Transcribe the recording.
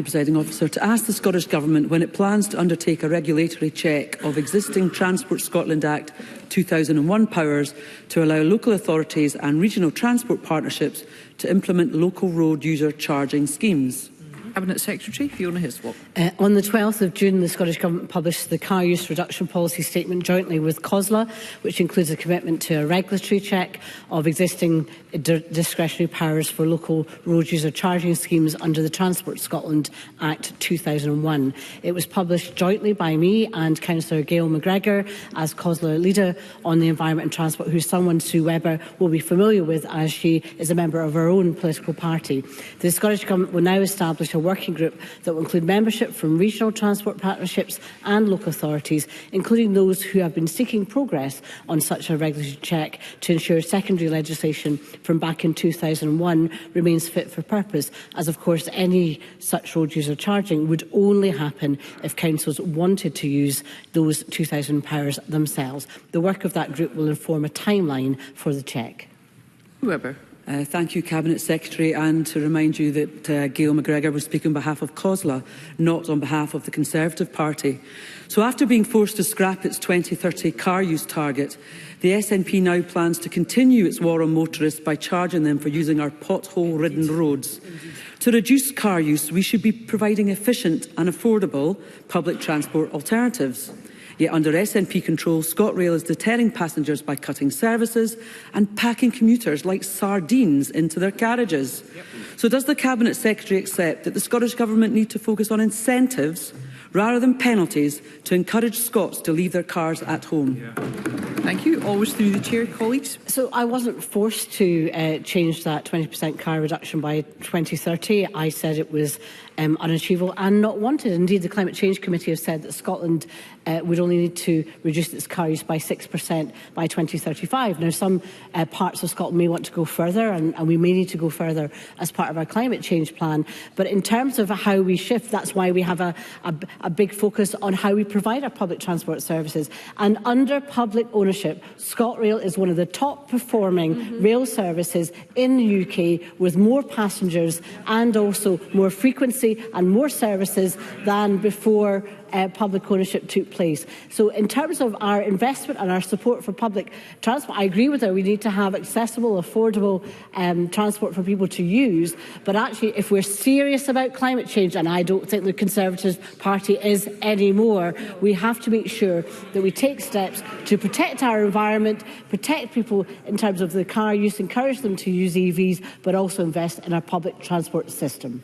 Presiding Officer, to ask the Scottish Government when it plans to undertake a regulatory check of existing Transport Scotland Act 2001 powers to allow local authorities and regional transport partnerships to implement local road user charging schemes. Cabinet Secretary Fiona Hislop. On the 12th of June, the Scottish Government published the Car Use Reduction Policy Statement jointly with COSLA, which includes a commitment to a regulatory check of existing discretionary powers for local road user charging schemes under the Transport Scotland Act 2001. It was published jointly by me and Councillor Gail McGregor as COSLA leader on the environment and transport, who someone Sue Webber will be familiar with as she is a member of our own political party. The Scottish Government will now establish a working group that will include membership from regional transport partnerships and local authorities, including those who have been seeking progress on such a regulatory check to ensure secondary legislation from back in 2001 remains fit for purpose, as of course any such road user charging would only happen if councils wanted to use those 2000 powers themselves. The work of that group will inform a timeline for the check. Webber. Thank you, Cabinet Secretary, and to remind you that Gail McGregor was speaking on behalf of COSLA, not on behalf of the Conservative Party. So after being forced to scrap its 2030 car use target, the SNP now plans to continue its war on motorists by charging them for using our pothole-ridden roads. To reduce car use, we should be providing efficient and affordable public transport alternatives. Yet under SNP control, ScotRail is deterring passengers by cutting services and packing commuters like sardines into their carriages. So does the Cabinet Secretary accept that the Scottish Government need to focus on incentives rather than penalties to encourage Scots to leave their cars at home? Thank you. Always through the chair, colleagues. So I wasn't forced to change that 20% car reduction by 2030. I said it was unachievable and not wanted. Indeed, the Climate Change Committee has said that Scotland would only need to reduce its car use by 6% by 2035. Now, some parts of Scotland may want to go further, and we may need to go further as part of our climate change plan. But in terms of how we shift, that's why we have a big focus on how we provide our public transport services. And under public ownership, ScotRail is one of the top performing rail services in the UK, with more passengers and also more frequency and more services than before public ownership took place. So in terms of our investment and our support for public transport, I agree with her. We need to have accessible, affordable transport for people to use. But actually, if we're serious about climate change, and I don't think the Conservative Party is anymore, we have to make sure that we take steps to protect our environment, protect people in terms of the car use, encourage them to use EVs, but also invest in our public transport system.